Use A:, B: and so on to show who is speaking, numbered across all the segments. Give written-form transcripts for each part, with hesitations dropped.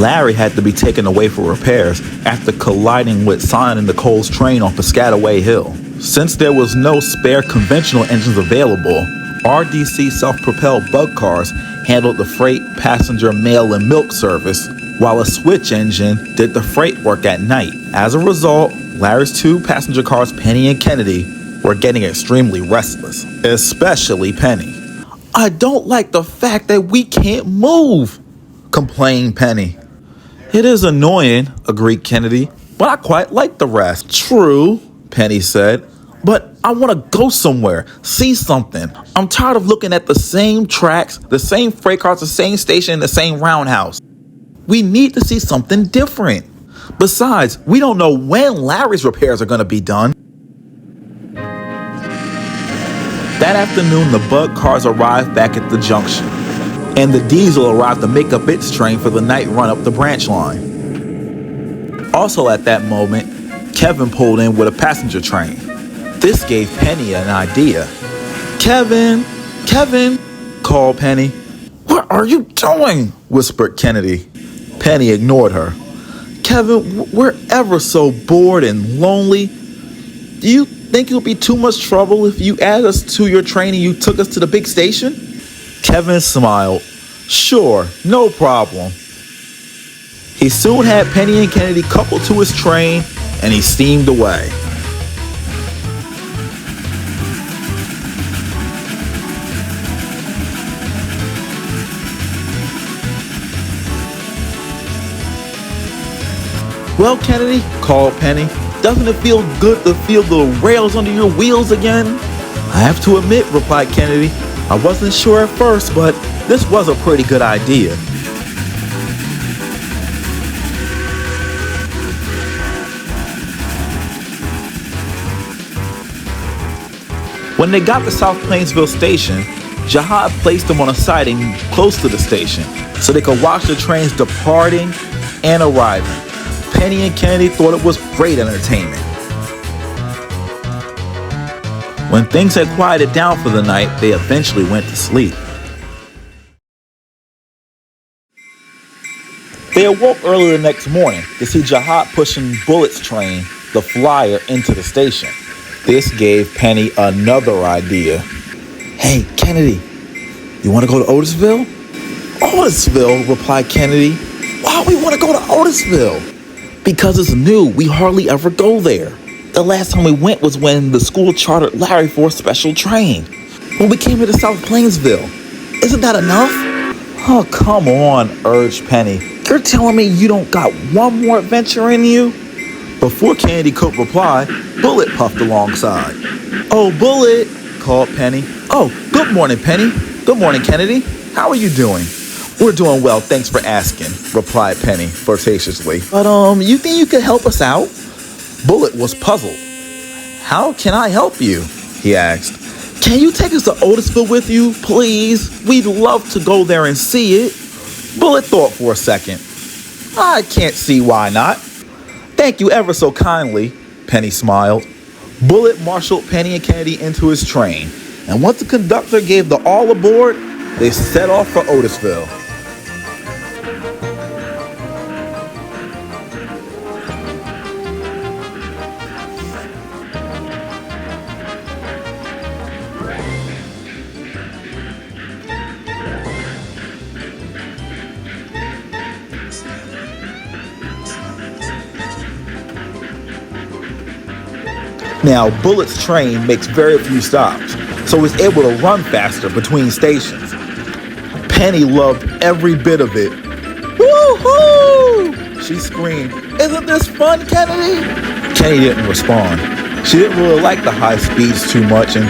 A: Larry had to be taken away for repairs after colliding with Simon and Nicole's train on Piscataway Hill. Since there was no spare conventional engines available, RDC self-propelled bug cars handled the freight, passenger, mail, and milk service, while a switch engine did the freight work at night. As a result, Larry's two passenger cars, Penny and Kennedy, were getting extremely restless, especially Penny. "I don't like the fact that we can't move," complained Penny. "It is annoying," agreed Kennedy, "but I quite like the rest." "True," Penny said, "but I want to go somewhere, see something. I'm tired of looking at the same tracks, the same freight cars, the same station, the same roundhouse. We need to see something different. Besides, we don't know when Larry's repairs are going to be done." That afternoon, the bug cars arrived back at the junction, and the diesel arrived to make up its train for the night run up the branch line. Also at that moment, Kevin pulled in with a passenger train. This gave Penny an idea. Kevin, called Penny. "What are you doing?" whispered Kennedy. Penny ignored her. "Kevin, we're ever so bored and lonely. Do you think it'll be too much trouble if you add us to your train and you took us to the big station?" Kevin smiled. "Sure, no problem." He soon had Penny and Kennedy coupled to his train, and he steamed away. "Well, Kennedy," called Penny, "doesn't it feel good to feel the rails under your wheels again?" "I have to admit," replied Kennedy, "I wasn't sure at first, but this was a pretty good idea." When they got to South Plainsville Station, Jihad placed them on a siding close to the station so they could watch the trains departing and arriving. Penny and Kennedy thought it was great entertainment. When things had quieted down for the night, they eventually went to sleep. They awoke early the next morning to see Jihad pushing Bullet's train, the Flyer, into the station. This gave Penny another idea. "Hey, Kennedy, you want to go to Otisville?" "Otisville," replied Kennedy. "Why do we want to go to Otisville?" "Because it's new. We hardly ever go there. The last time we went was when the school chartered Larry for a special train. When we came here to South Plainsville. Isn't that enough?" "Oh, come on," urged Penny. "You're telling me you don't got one more adventure in you?" Before Kennedy could reply, Bullet puffed alongside. "Oh, Bullet," called Penny. "Oh, good morning, Penny. Good morning, Kennedy. How are you doing?" "We're doing well, thanks for asking," replied Penny flirtatiously. "But, you think you could help us out?" Bullet was puzzled. "How can I help you?" he asked. "Can you take us to Otisville with you, please? We'd love to go there and see it." Bullet thought for a second. "I can't see why not." "Thank you ever so kindly," Penny smiled. Bullet marshaled Penny and Kennedy into his train, and once the conductor gave the all aboard, they set off for Otisville. Now, Bullet's train makes very few stops, so it's able to run faster between stations. Penny loved every bit of it. "Woo-hoo!" she screamed. "Isn't this fun, Kennedy?" Kennedy didn't respond. She didn't really like the high speeds too much, and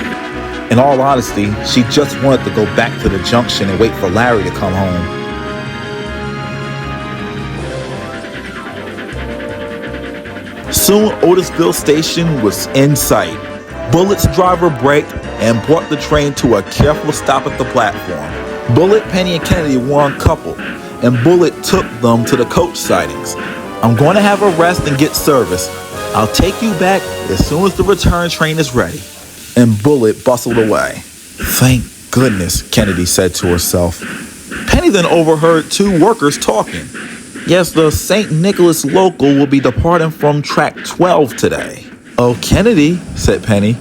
A: in all honesty, she just wanted to go back to the junction and wait for Larry to come home. Soon, Otisville Station was in sight. Bullet's driver braked and brought the train to a careful stop at the platform. Bullet, Penny, and Kennedy were uncoupled, and Bullet took them to the coach sidings. "I'm going to have a rest and get service. I'll take you back as soon as the return train is ready." And Bullet bustled away. "Thank goodness," Kennedy said to herself. Penny then overheard two workers talking. Yes, the St. Nicholas local will be departing from track 12 today. Oh, Kennedy, said Penny.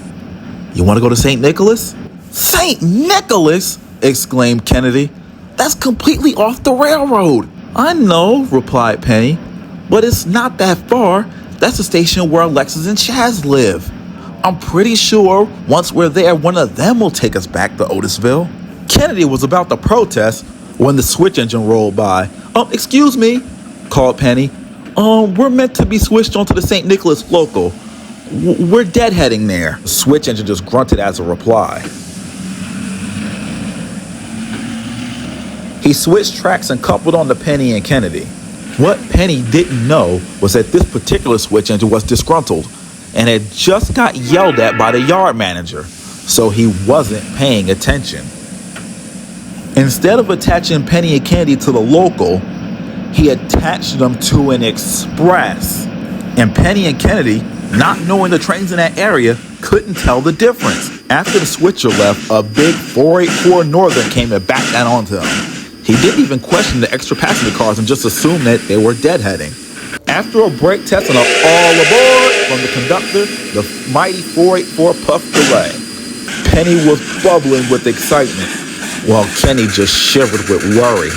A: You want to go to St. Nicholas? St. Nicholas? Exclaimed Kennedy. That's completely off the railroad. I know, replied Penny, but it's not that far. That's the station where Alexis and Chaz live. I'm pretty sure once we're there, one of them will take us back to Otisville. Kennedy was about to protest when the switch engine rolled by. Excuse me, called Penny. We're meant to be switched onto the St. Nicholas local. We're deadheading there. The switch engine just grunted as a reply. He switched tracks and coupled on to Penny and Kennedy. What Penny didn't know was that this particular switch engine was disgruntled and had just got yelled at by the yard manager, so he wasn't paying attention. Instead of attaching Penny and Kennedy to the local, he attached them to an express. And Penny and Kennedy, not knowing the trains in that area, couldn't tell the difference. After the switcher left, a big 484 Northern came and backed that onto him. He didn't even question the extra passenger cars and just assumed that they were deadheading. After a brake test and an all aboard from the conductor, the mighty 484 puffed away. Penny was bubbling with excitement, while Kenny just shivered with worry.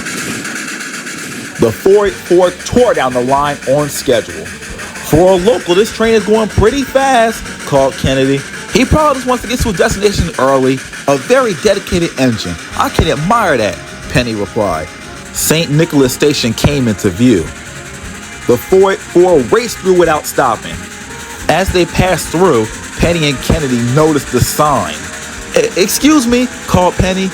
A: The 484 tore down the line on schedule. For a local, this train is going pretty fast, called Kennedy. He probably just wants to get to his destination early. A very dedicated engine. I can admire that, Penny replied. St. Nicholas Station came into view. The 484 raced through without stopping. As they passed through, Penny and Kennedy noticed the sign. Excuse me, called Penny.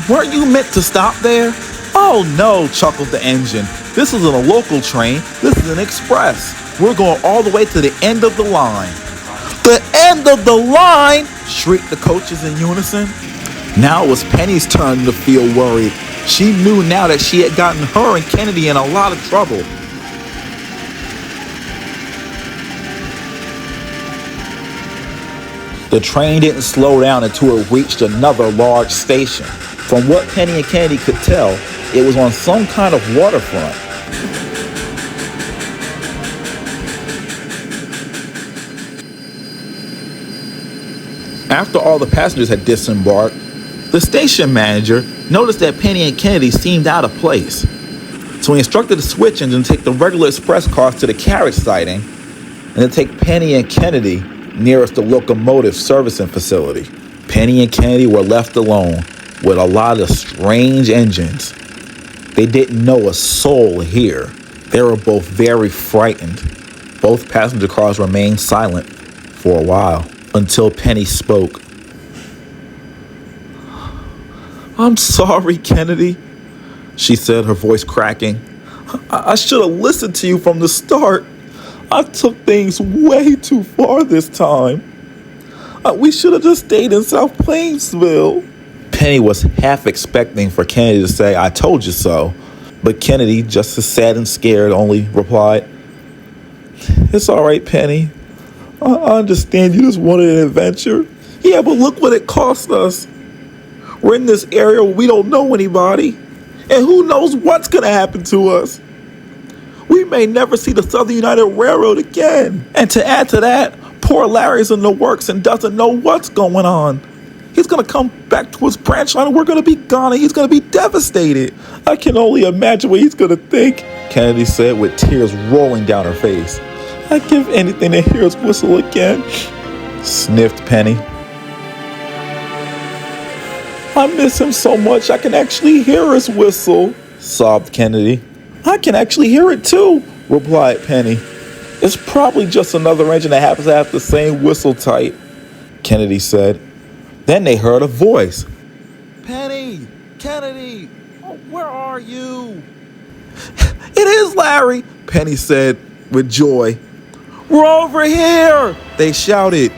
A: Weren't you meant to stop there? Oh no, chuckled the engine. This isn't a local train. This is an express. We're going all the way to the end of the line. The end of the line? Shrieked the coaches in unison. Now it was Penny's turn to feel worried. She knew now that she had gotten her and Kennedy in a lot of trouble. The train didn't slow down until it reached another large station. From what Penny and Kennedy could tell, it was on some kind of waterfront. After all the passengers had disembarked, the station manager noticed that Penny and Kennedy seemed out of place. So he instructed the switch engine to take the regular express cars to the carriage siding and then take Penny and Kennedy nearest the locomotive servicing facility. Penny and Kennedy were left alone with a lot of strange engines. They didn't know a soul here. They were both very frightened. Both passenger cars remained silent for a while until Penny spoke. I'm sorry, Kennedy, she said, her voice cracking. I should have listened to you from the start. I took things way too far this time. We should have just stayed in South Plainsville. Penny was half expecting for Kennedy to say, I told you so. But Kennedy, just as sad and scared, only replied, It's all right, Penny. I understand you just wanted an adventure. Yeah, but look what it cost us. We're in this area where we don't know anybody. And who knows what's going to happen to us. We may never see the Southern United Railroad again. And to add to that, poor Larry's in the works and doesn't know what's going on. He's going to come back to his branch line and we're going to be gone and he's going to be devastated. I can only imagine what he's going to think, Kennedy said with tears rolling down her face. I'd give anything to hear his whistle again, sniffed Penny. I miss him so much I can actually hear his whistle, sobbed Kennedy. I can actually hear it too, replied Penny. It's probably just another engine that happens to have the same whistle type, Kennedy said. Then they heard a voice. Penny! Kennedy! Oh, where are you? It is Larry, Penny said with joy. We're over here, they shouted.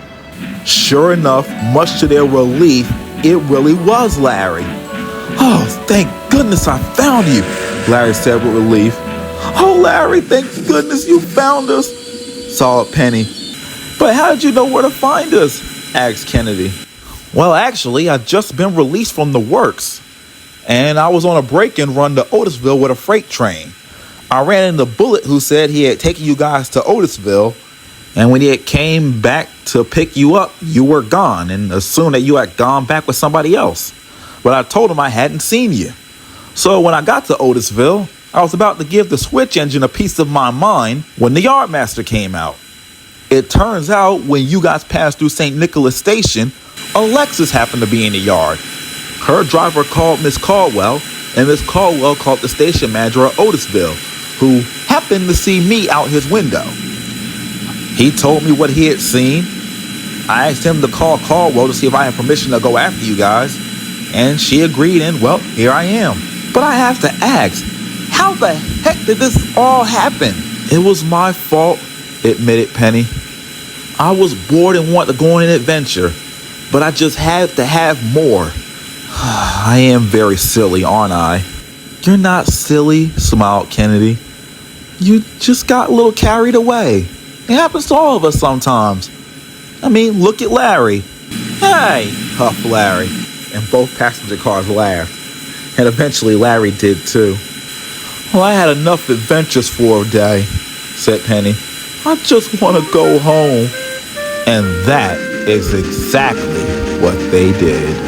A: Sure enough, much to their relief, it really was Larry. Oh, thank goodness I found you, Larry said with relief. Oh, Larry, thank goodness you found us, sobbed Penny. But how did you know where to find us? Asked Kennedy. Well, actually, I'd just been released from the works, and I was on a break-in run to Otisville with a freight train. I ran into Bullet, who said he had taken you guys to Otisville, and when he had came back to pick you up, you were gone, and assumed that you had gone back with somebody else. But I told him I hadn't seen you. So when I got to Otisville, I was about to give the switch engine a piece of my mind when the yardmaster came out. It turns out when you guys passed through St. Nicholas Station, Alexis happened to be in the yard. Her driver called Miss Caldwell, and Miss Caldwell called the station manager at Otisville, who happened to see me out his window. He told me what he had seen. I asked him to call Caldwell to see if I had permission to go after you guys, and she agreed, and well, here I am. But I have to ask, how the heck did this all happen? It was my fault, admitted Penny. I was bored and wanted to go on an adventure, but I just had to have more. I am very silly, aren't I? You're not silly, smiled Kennedy. You just got a little carried away. It happens to all of us sometimes. I mean, look at Larry. Hey, huffed Larry. And both passenger cars laughed. And eventually Larry did too. Well, I had enough adventures for a day, said Penny. I just want to go home. And that is exactly what they did.